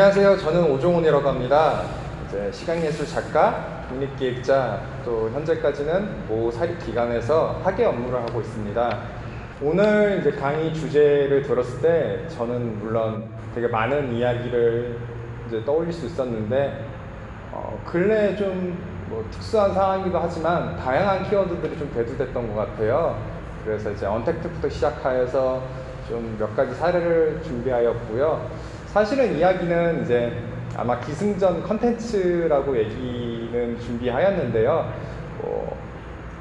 안녕하세요. 저는 오종훈이라고 합니다. 이제 시각예술 작가, 독립기획자, 또 현재까지는 모 사립기관에서 학예 업무를 하고 있습니다. 오늘 이제 강의 주제를 들었을 때 저는 물론 되게 많은 이야기를 이제 떠올릴 수 있었는데 근래에 좀 뭐 특수한 상황이기도 하지만 다양한 키워드들이 좀 대두됐던 것 같아요. 그래서 이제 언택트부터 시작하여서 좀 몇 가지 사례를 준비하였고요. 사실은 이야기는 이제 아마 기승전 컨텐츠라고 얘기는 준비하였는데요.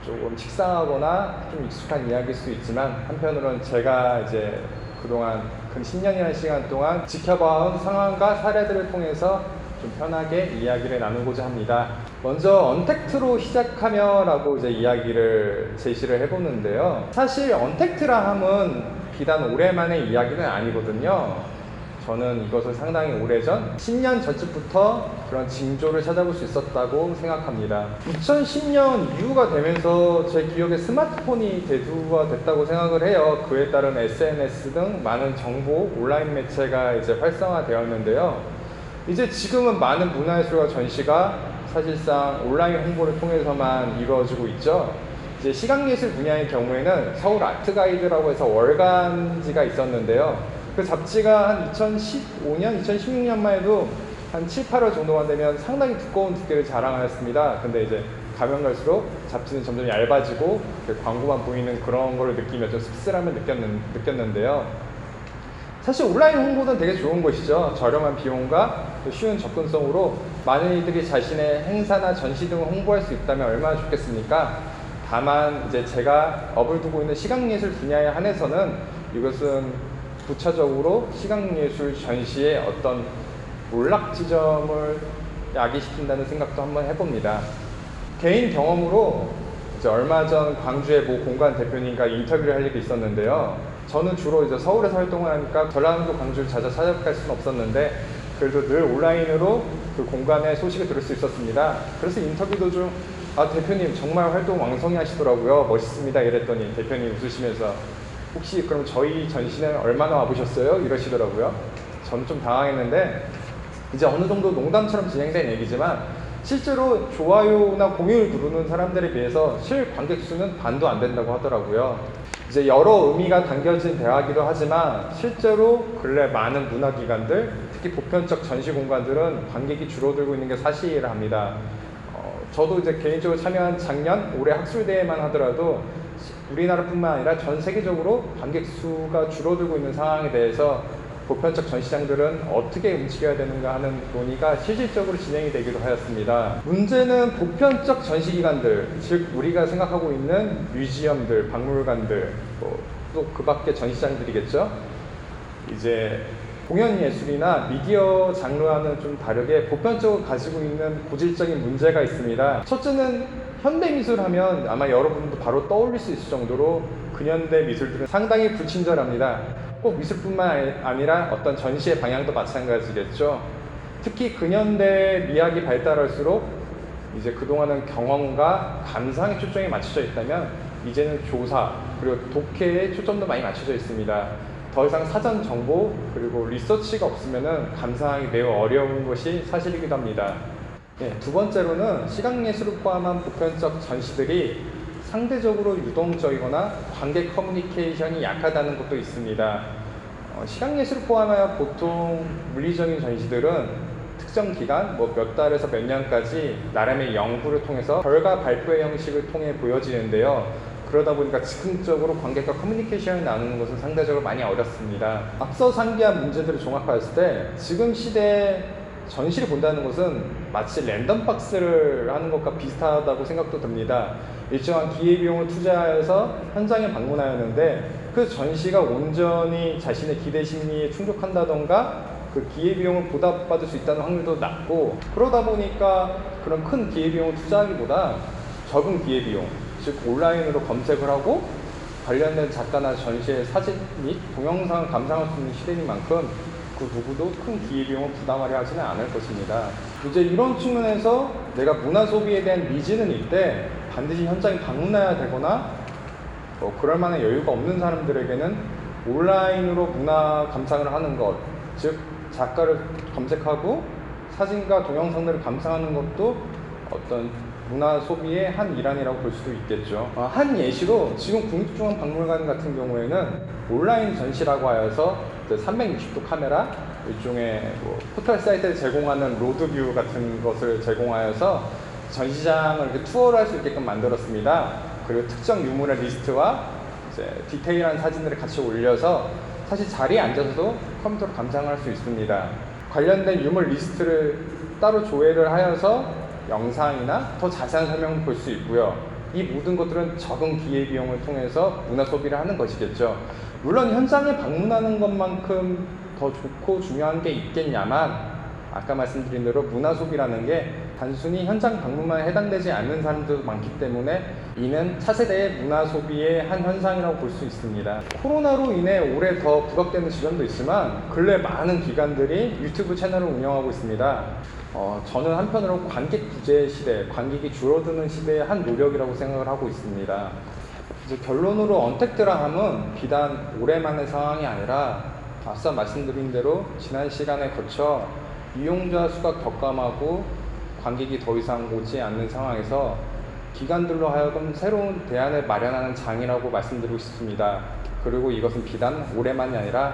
조금 식상하거나 좀 익숙한 이야기일 수 있지만 한편으로는 제가 이제 그동안 근 10년이라는 시간 동안 지켜봐온 상황과 사례들을 통해서 좀 편하게 이야기를 나누고자 합니다. 먼저 언택트로 시작하며라고 이제 이야기를 제시를 해보는데요. 사실 언택트라 함은 비단 올해만의 이야기는 아니거든요. 저는 이것을 상당히 오래전 10년 전쯤부터 그런 징조를 찾아볼 수 있었다고 생각합니다. 2010년 이후가 되면서 제 기억에 스마트폰이 대두화됐다고 생각을 해요. 그에 따른 SNS 등 많은 정보 온라인 매체가 이제 활성화되었는데요. 이제 지금은 많은 문화예술과 전시가 사실상 온라인 홍보를 통해서만 이루어지고 있죠. 이제 시각예술 분야의 경우에는 서울 아트가이드라고 해서 월간지가 있었는데요. 그 잡지가 한 2015년, 2016년만 해도 한 7, 8월 정도만 되면 상당히 두꺼운 두께를 자랑하였습니다. 근데 이제 가면 갈수록 잡지는 점점 얇아지고 광고만 보이는 그런 걸 느끼며 좀 씁쓸함을 느꼈는데요. 사실 온라인 홍보는 되게 좋은 것이죠. 저렴한 비용과 쉬운 접근성으로 많은 이들이 자신의 행사나 전시 등을 홍보할 수 있다면 얼마나 좋겠습니까? 다만 이제 제가 업을 두고 있는 시각예술 분야에 한해서는 이것은 부차적으로 시각예술 전시의 어떤 몰락 지점을 야기시킨다는 생각도 한번 해봅니다. 개인 경험으로 이제 얼마 전 광주의 모 공간 대표님과 인터뷰를 할 일이 있었는데요. 저는 주로 이제 서울에서 활동을 하니까 전라남도 광주를 자주 찾아갈 수는 없었는데 그래도 늘 온라인으로 그 공간의 소식을 들을 수 있었습니다. 그래서 인터뷰 도중 대표님 정말 활동 왕성히 하시더라고요. 멋있습니다. 이랬더니 대표님 웃으시면서 혹시 그럼 저희 전시는 얼마나 와보셨어요? 이러시더라고요. 저는 좀 당황했는데 이제 어느 정도 농담처럼 진행된 얘기지만 실제로 좋아요나 공유를 누르는 사람들에 비해서 실관객 수는 반도 안 된다고 하더라고요. 이제 여러 의미가 담겨진 대화이기도 하지만 실제로 근래 많은 문화기관들, 특히 보편적 전시 공간들은 관객이 줄어들고 있는 게 사실합니다. 저도 이제 개인적으로 참여한 작년, 올해 학술대회만 하더라도 우리나라뿐만 아니라 전 세계적으로 관객 수가 줄어들고 있는 상황에 대해서 보편적 전시장들은 어떻게 움직여야 되는가 하는 논의가 실질적으로 진행이 되기도 하였습니다. 문제는 보편적 전시기관들, 즉 우리가 생각하고 있는 뮤지엄들, 박물관들, 또 그 밖의 전시장들이겠죠. 이제 공연예술이나 미디어 장르와는 좀 다르게 보편적으로 가지고 있는 고질적인 문제가 있습니다. 첫째는 현대미술 하면 아마 여러분도 바로 떠올릴 수 있을 정도로 근현대 미술들은 상당히 불친절합니다. 꼭 미술뿐만 아니라 어떤 전시의 방향도 마찬가지겠죠. 특히 근현대 미학이 발달할수록 이제 그동안은 경험과 감상에 초점이 맞춰져 있다면 이제는 조사 그리고 독해에 초점도 많이 맞춰져 있습니다. 더 이상 사전 정보 그리고 리서치가 없으면은 감상하기 매우 어려운 것이 사실이기도 합니다. 두 번째로는 시각예술을 포함한 보편적 전시들이 상대적으로 유동적이거나 관객 커뮤니케이션이 약하다는 것도 있습니다. 시각예술을 포함하여 보통 물리적인 전시들은 특정 기간, 몇 달에서 몇 년까지 나름의 연구를 통해서 결과 발표의 형식을 통해 보여지는데요. 그러다 보니까 즉흥적으로 관객과 커뮤니케이션을 나누는 것은 상대적으로 많이 어렵습니다. 앞서 상기한 문제들을 종합하였을 때 지금 시대에 전시를 본다는 것은 마치 랜덤박스를 하는 것과 비슷하다고 생각도 듭니다. 일정한 기회비용을 투자해서 현장에 방문하였는데 그 전시가 온전히 자신의 기대 심리에 충족한다던가 그 기회비용을 보답받을 수 있다는 확률도 낮고 그러다 보니까 그런 큰 기회비용을 투자하기보다 적은 기회비용 즉 온라인으로 검색을 하고 관련된 작가나 전시의 사진 및 동영상을 감상할 수 있는 시대인 만큼 그 누구도 큰 기회비용을 부담하려 하지는 않을 것입니다. 이제 이런 측면에서 내가 문화 소비에 대한 니즈는 있대 반드시 현장에 방문해야 되거나 그럴 만한 여유가 없는 사람들에게는 온라인으로 문화 감상을 하는 것, 즉 작가를 검색하고 사진과 동영상들을 감상하는 것도 어떤 문화 소비의 한 일환이라고 볼 수도 있겠죠. 한 예시로 지금 국립중앙박물관 같은 경우에는 온라인 전시라고 하여서 360도 카메라, 일종의 포털 사이트에 제공하는 로드뷰 같은 것을 제공하여서 전시장을 이렇게 투어를 할 수 있게끔 만들었습니다. 그리고 특정 유물의 리스트와 이제 디테일한 사진들을 같이 올려서 사실 자리에 앉아서도 컴퓨터로 감상할 수 있습니다. 관련된 유물 리스트를 따로 조회를 하여서 영상이나 더 자세한 설명을 볼 수 있고요. 이 모든 것들은 적은 기회비용을 통해서 문화 소비를 하는 것이겠죠. 물론 현장에 방문하는 것만큼 더 좋고 중요한 게 있겠냐만, 아까 말씀드린 대로 문화 소비라는 게 단순히 현장 방문만 해당되지 않는 사람들도 많기 때문에 이는 차세대의 문화 소비의 한 현상이라고 볼 수 있습니다. 코로나로 인해 올해 더 부각되는 지점도 있지만 근래 많은 기관들이 유튜브 채널을 운영하고 있습니다. 저는 한편으로 관객 부재 시대, 관객이 줄어드는 시대의 한 노력이라고 생각을 하고 있습니다. 이제 결론으로 언택트라함은 비단 올해만의 상황이 아니라 앞서 말씀드린 대로 지난 시간에 거쳐 이용자 수가 격감하고 관객이 더 이상 오지 않는 상황에서 기관들로 하여금 새로운 대안을 마련하는 장이라고 말씀드리고 싶습니다. 그리고 이것은 비단 올해만이 아니라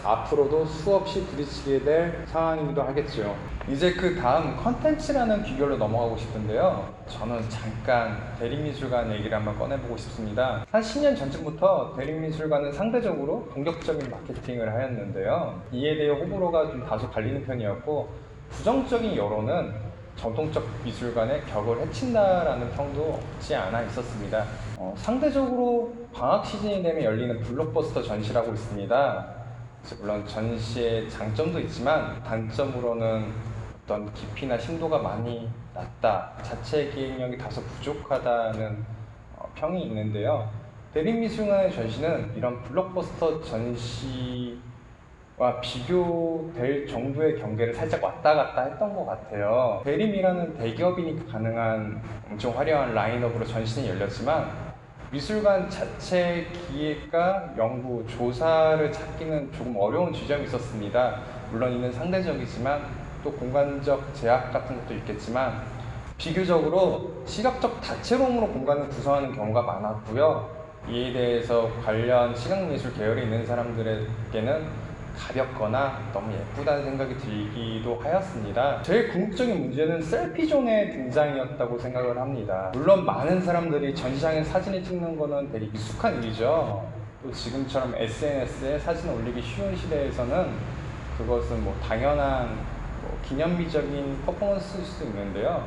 앞으로도 수없이 부딪히게 될 상황이기도 하겠죠. 이제 그 다음 컨텐츠라는 비결로 넘어가고 싶은데요. 저는 잠깐 대립미술관 얘기를 한번 꺼내보고 싶습니다. 한 10년 전쯤부터 대립미술관은 상대적으로 공격적인 마케팅을 하였는데요. 이에 대해 호불호가 좀 다소 갈리는 편이었고, 부정적인 여론은 전통적 미술관의 격을 해친다라는 평도 없지 않아 있었습니다. 상대적으로 방학 시즌이 되면 열리는 블록버스터 전시라고 있습니다. 물론 전시의 장점도 있지만 단점으로는 어떤 깊이나 심도가 많이 낮다, 자체 기획력이 다소 부족하다는 평이 있는데요. 대립미술관의 전시는 이런 블록버스터 전시와 비교될 정도의 경계를 살짝 왔다 갔다 했던 것 같아요. 대림이라는 대기업이니까 가능한 엄청 화려한 라인업으로 전시는 열렸지만 미술관 자체 기획과 연구, 조사를 찾기는 조금 어려운 지점이 있었습니다. 물론 이는 상대적이지만 또 공간적 제약 같은 것도 있겠지만 비교적으로 시각적 다채로움으로 공간을 구성하는 경우가 많았고요. 이에 대해서 관련 시각미술 계열에 있는 사람들에게는 가볍거나 너무 예쁘다는 생각이 들기도 하였습니다. 제일 궁극적인 문제는 셀피존의 등장이었다고 생각을 합니다. 물론 많은 사람들이 전시장에 사진을 찍는 거는 되게 익숙한 일이죠. 또 지금처럼 SNS에 사진을 올리기 쉬운 시대에서는 그것은 당연한 기념비적인 퍼포먼스일 수도 있는데요.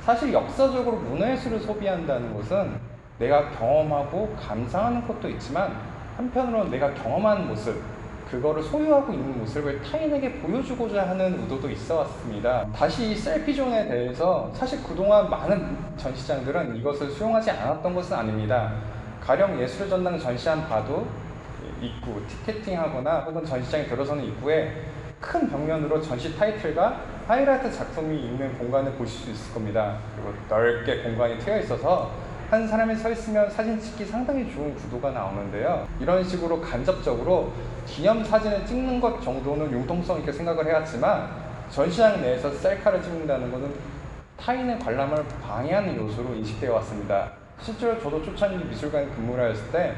사실 역사적으로 문화예술을 소비한다는 것은 내가 경험하고 감상하는 것도 있지만 한편으로는 내가 경험한 모습, 그거를 소유하고 있는 모습을 타인에게 보여주고자 하는 의도도 있어 왔습니다. 다시 이 셀피존에 대해서 사실 그동안 많은 전시장들은 이것을 수용하지 않았던 것은 아닙니다. 가령 예술의 전당 전시한 봐도 입구, 티켓팅하거나 혹은 전시장에 들어서는 입구에 큰 벽면으로 전시 타이틀과 하이라이트 작품이 있는 공간을 보실 수 있을 겁니다. 그리고 넓게 공간이 트여 있어서 한 사람이 서 있으면 사진 찍기 상당히 좋은 구도가 나오는데요. 이런 식으로 간접적으로 기념 사진을 찍는 것 정도는 융통성 있게 생각을 해왔지만 전시장 내에서 셀카를 찍는다는 것은 타인의 관람을 방해하는 요소로 인식되어 왔습니다. 실제로 저도 초창기 미술관에 근무를 했을 때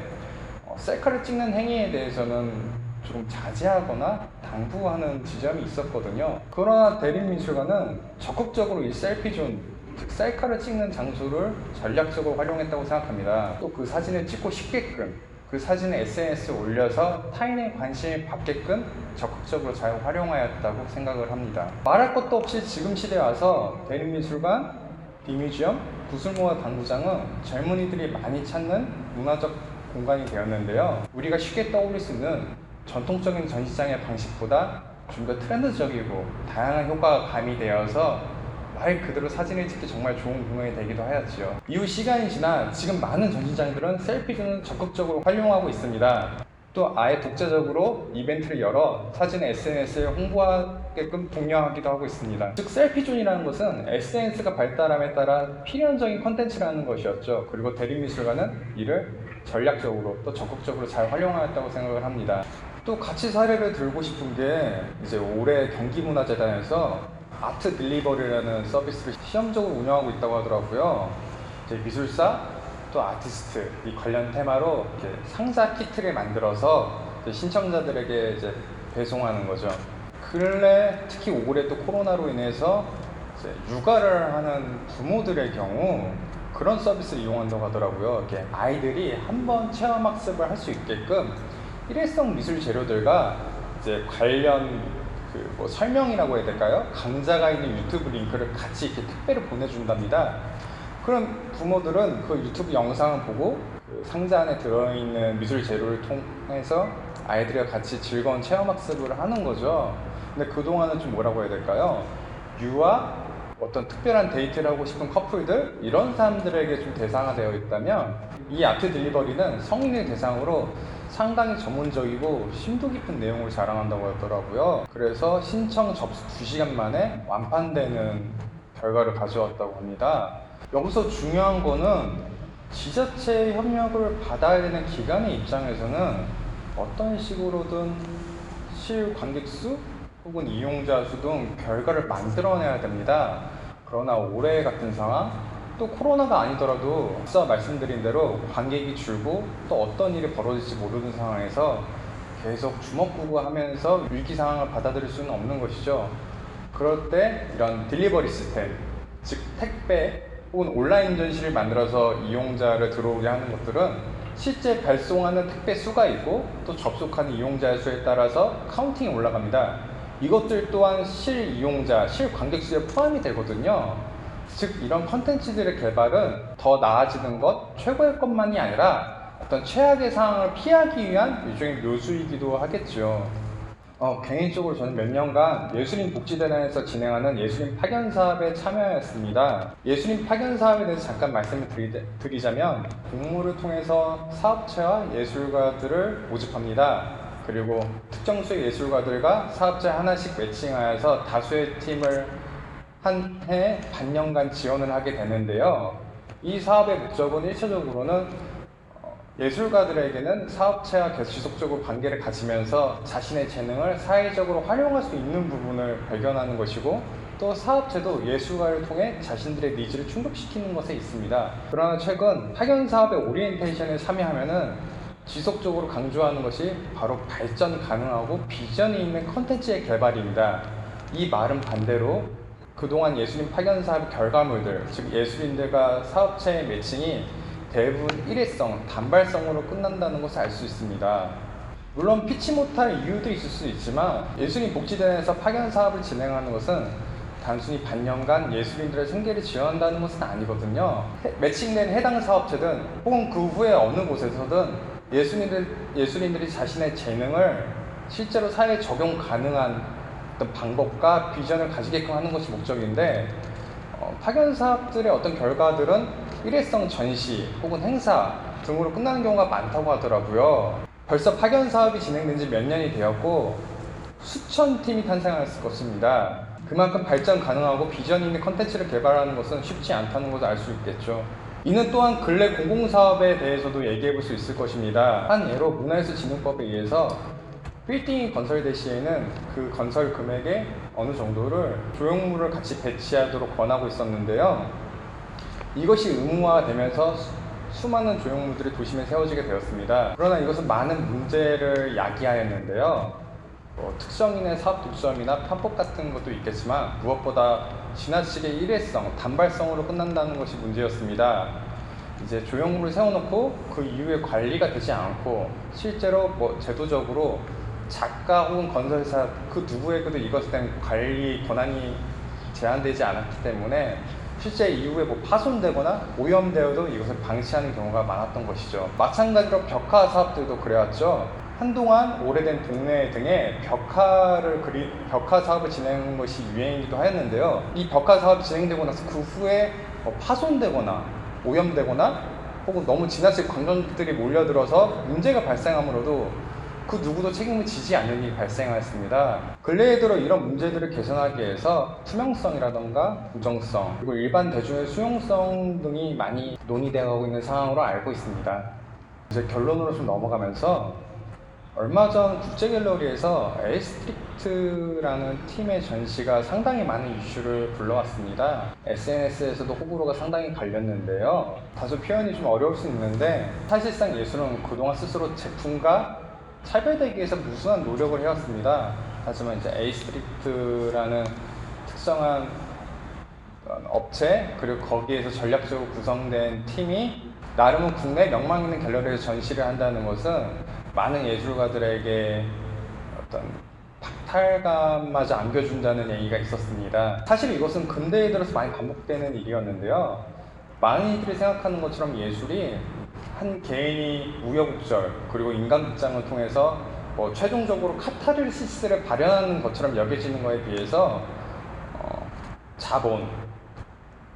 셀카를 찍는 행위에 대해서는 조금 자제하거나 당부하는 지점이 있었거든요. 그러나 대립미술관은 적극적으로 이 셀피존, 즉 셀카를 찍는 장소를 전략적으로 활용했다고 생각합니다. 또 그 사진을 찍고 싶게끔, 그 사진을 SNS에 올려서 타인의 관심을 받게끔 적극적으로 잘 활용하였다고 생각을 합니다. 말할 것도 없이 지금 시대에 와서 대립미술관, 디뮤지엄, 구슬모아 당구장은 젊은이들이 많이 찾는 문화적 공간이 되었는데요. 우리가 쉽게 떠올릴 수 있는 전통적인 전시장의 방식보다 좀 더 트렌드적이고 다양한 효과가 가미되어서 말 그대로 사진을 찍기 정말 좋은 공간이 되기도 하였지요. 이후 시간이 지나 지금 많은 전시장들은 셀피존을 적극적으로 활용하고 있습니다. 또 아예 독자적으로 이벤트를 열어 사진을 SNS에 홍보하게끔 독려하기도 하고 있습니다. 즉 셀피존이라는 것은 SNS가 발달함에 따라 필연적인 컨텐츠라는 것이었죠. 그리고 대립미술관은 이를 전략적으로 또 적극적으로 잘 활용하였다고 생각을 합니다. 또 같이 사례를 들고 싶은 게 이제 올해 경기문화재단에서 아트 딜리버리라는 서비스를 시험적으로 운영하고 있다고 하더라고요. 이제 미술사 또 아티스트 이 관련 테마로 이렇게 상자 키트를 만들어서 이제 신청자들에게 이제 배송하는 거죠. 근래 특히 올해 또 코로나로 인해서 이제 육아를 하는 부모들의 경우 그런 서비스를 이용한다고 하더라고요. 이렇게 아이들이 한번 체험학습을 할 수 있게끔 일회성 미술 재료들과 이제 관련 뭐 설명이라고 해야 될까요? 강좌가 있는 유튜브 링크를 같이 이렇게 택배로 보내준답니다. 그럼 부모들은 그 유튜브 영상을 보고 그 상자 안에 들어있는 미술 재료를 통해서 아이들과 같이 즐거운 체험학습을 하는 거죠. 근데 그동안은 좀 뭐라고 해야 될까요? 유아, 어떤 특별한 데이트를 하고 싶은 커플들 이런 사람들에게 좀 대상화되어 있다면 이 아트 딜리버리는 성인을 대상으로 상당히 전문적이고 심도 깊은 내용을 자랑한다고 하더라고요. 그래서 신청 접수 2시간 만에 완판되는 결과를 가져왔다고 합니다. 여기서 중요한 거는 지자체의 협력을 받아야 되는 기관의 입장에서는 어떤 식으로든 실관객 수 혹은 이용자 수 등 결과를 만들어내야 됩니다. 그러나 올해 같은 상황, 또 코로나가 아니더라도 앞서 말씀드린 대로 관객이 줄고 또 어떤 일이 벌어질지 모르는 상황에서 계속 주먹구구하면서 위기 상황을 받아들일 수는 없는 것이죠. 그럴 때 이런 딜리버리 시스템, 즉 택배 혹은 온라인 전시를 만들어서 이용자를 들어오게 하는 것들은 실제 발송하는 택배 수가 있고 또 접속하는 이용자의 수에 따라서 카운팅이 올라갑니다. 이것들 또한 실 이용자, 실 관객 수에 포함이 되거든요. 즉 이런 컨텐츠들의 개발은 더 나아지는 것, 최고의 것만이 아니라 어떤 최악의 상황을 피하기 위한 일종의 묘수이기도 하겠죠. 개인적으로 저는 몇 년간 예술인 복지재단에서 진행하는 예술인 파견 사업에 참여하였습니다. 예술인 파견 사업에 대해서 잠깐 말씀을 드리자면 공모를 통해서 사업체와 예술가들을 모집합니다. 그리고 특정 수의 예술가들과 사업자 하나씩 매칭하여서 다수의 팀을 한 해 반년간 지원을 하게 되는데요. 이 사업의 목적은 1차적으로는 예술가들에게는 사업체와 계속 지속적으로 관계를 가지면서 자신의 재능을 사회적으로 활용할 수 있는 부분을 발견하는 것이고 또 사업체도 예술가를 통해 자신들의 니즈를 충족시키는 것에 있습니다. 그러나 최근 파견 사업의 오리엔테이션에 참여하면은 지속적으로 강조하는 것이 바로 발전 가능하고 비전이 있는 컨텐츠의 개발입니다. 이 말은 반대로 그동안 예술인 파견 사업의 결과물들, 즉 예술인들과 사업체의 매칭이 대부분 일회성, 단발성으로 끝난다는 것을 알 수 있습니다. 물론 피치 못할 이유도 있을 수 있지만 예술인 복지단에서 파견 사업을 진행하는 것은 단순히 반년간 예술인들의 생계를 지원한다는 것은 아니거든요. 매칭된 해당 사업체든 혹은 그 후에 어느 곳에서든 예술인들이 자신의 재능을 실제로 사회에 적용 가능한 어떤 방법과 비전을 가지게끔 하는 것이 목적인데 파견 사업들의 어떤 결과들은 일회성 전시 혹은 행사 등으로 끝나는 경우가 많다고 하더라고요. 벌써 파견 사업이 진행된 지 몇 년이 되었고 수천 팀이 탄생할 것입니다. 그만큼 발전 가능하고 비전 있는 컨텐츠를 개발하는 것은 쉽지 않다는 것을 알 수 있겠죠. 이는 또한 근래 공공사업에 대해서도 얘기해 볼 수 있을 것입니다. 한 예로 문화예술진흥법에 의해서 빌딩이 건설될 시에는 그 건설 금액의 어느 정도를 조형물을 같이 배치하도록 권하고 있었는데요. 이것이 의무화가 되면서 수많은 조형물들이 도심에 세워지게 되었습니다. 그러나 이것은 많은 문제를 야기하였는데요. 특정인의 사업 독점이나 편법 같은 것도 있겠지만 무엇보다 지나치게 일회성, 단발성으로 끝난다는 것이 문제였습니다. 이제 조형물을 세워놓고 그 이후에 관리가 되지 않고 실제로 제도적으로 작가 혹은 건설사 그 누구에게도 이것에 대한 관리 권한이 제한되지 않았기 때문에 실제 이후에 파손되거나 오염되어도 이것을 방치하는 경우가 많았던 것이죠. 마찬가지로 벽화 사업들도 그래왔죠. 한동안 오래된 동네 등에 벽화 사업을 진행한 것이 유행이기도 하였는데요. 이 벽화 사업이 진행되고 나서 그 후에 파손되거나 오염되거나 혹은 너무 지나치게 관광객들이 몰려들어서 문제가 발생하므로도 그 누구도 책임을 지지 않는 일이 발생하였습니다. 근래에 들어 이런 문제들을 개선하기 위해서 투명성이라던가 공정성 그리고 일반 대중의 수용성 등이 많이 논의되어 가고 있는 상황으로 알고 있습니다. 이제 결론으로 좀 넘어가면서 얼마 전 국제갤러리에서 에이스트릭트라는 팀의 전시가 상당히 많은 이슈를 불러왔습니다. SNS에서도 호불호가 상당히 갈렸는데요. 다소 표현이 좀 어려울 수 있는데 사실상 예술은 그동안 스스로 제품과 차별되기 위해서 무수한 노력을 해왔습니다. 하지만 이제 에이스트릭트라는 특성한 업체 그리고 거기에서 전략적으로 구성된 팀이 나름은 국내 명망 있는 갤러리에서 전시를 한다는 것은 많은 예술가들에게 어떤 박탈감마저 안겨준다는 얘기가 있었습니다. 사실 이것은 근대에 들어서 많이 반복되는 일이었는데요. 많은 이들이 생각하는 것처럼 예술이 한 개인이 우여곡절 그리고 인간극장을 통해서 최종적으로 카타르시스를 발현하는 것처럼 여겨지는 것에 비해서 자본,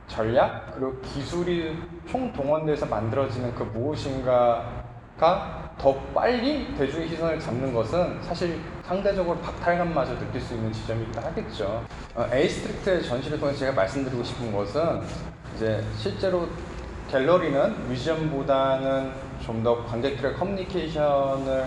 전략, 그리고 기술이 총동원돼서 만들어지는 그 무엇인가가 더 빨리 대중의 시선을 잡는 것은 사실 상대적으로 박탈감마저 느낄 수 있는 지점이기도 하겠죠. 에이스트릭트의 전시를 통해서 제가 말씀드리고 싶은 것은 이제 실제로 갤러리는 뮤지엄보다는 좀 더 관객들의 커뮤니케이션을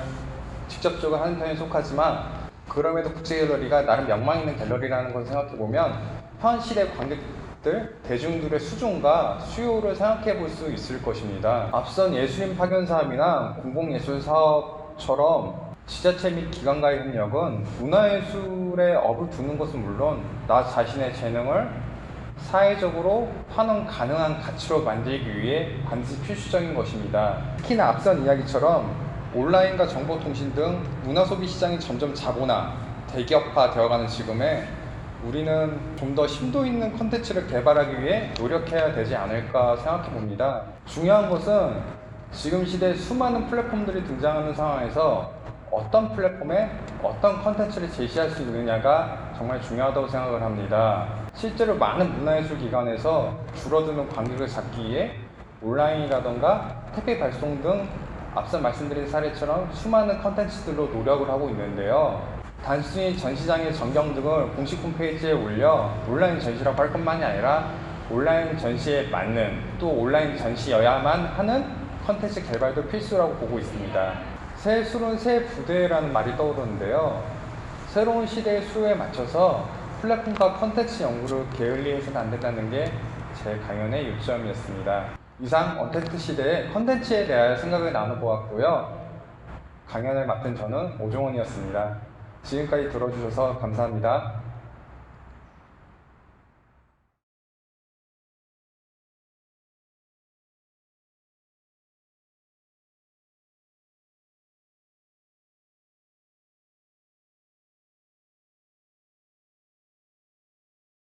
직접적으로 하는 편에 속하지만 그럼에도 국제갤러리가 나름 명망 있는 갤러리라는 걸 생각해보면 현 시대 관객들, 대중들의 수준과 수요를 생각해 볼 수 있을 것입니다. 앞선 예술인 파견 사업이나 공공예술 사업처럼 지자체 및 기관과의 협력은 문화예술에 업을 두는 것은 물론 나 자신의 재능을 사회적으로 환원 가능한 가치로 만들기 위해 반드시 필수적인 것입니다. 특히나 앞선 이야기처럼 온라인과 정보통신 등 문화소비 시장이 점점 자본화, 대기업화 되어가는 지금에 우리는 좀 더 심도 있는 콘텐츠를 개발하기 위해 노력해야 되지 않을까 생각해 봅니다. 중요한 것은 지금 시대에 수많은 플랫폼들이 등장하는 상황에서 어떤 플랫폼에 어떤 콘텐츠를 제시할 수 있느냐가 정말 중요하다고 생각을 합니다. 실제로 많은 문화예술 기관에서 줄어드는 관객을 잡기 위해 온라인이라던가 택배 발송 등 앞서 말씀드린 사례처럼 수많은 콘텐츠들로 노력을 하고 있는데요. 단순히 전시장의 전경 등을 공식 홈페이지에 올려 온라인 전시라고 할 것만이 아니라 온라인 전시에 맞는 또 온라인 전시여야만 하는 콘텐츠 개발도 필수라고 보고 있습니다. 새 술은 새 부대라는 말이 떠오르는데요. 새로운 시대의 수요에 맞춰서 플랫폼과 콘텐츠 연구를 게을리해서는 안 된다는 게 제 강연의 요점이었습니다. 이상 언택트 시대의 콘텐츠에 대하여 생각을 나눠보았고요. 강연을 맡은 저는 오종원이었습니다. 지금까지 들어주셔서 감사합니다.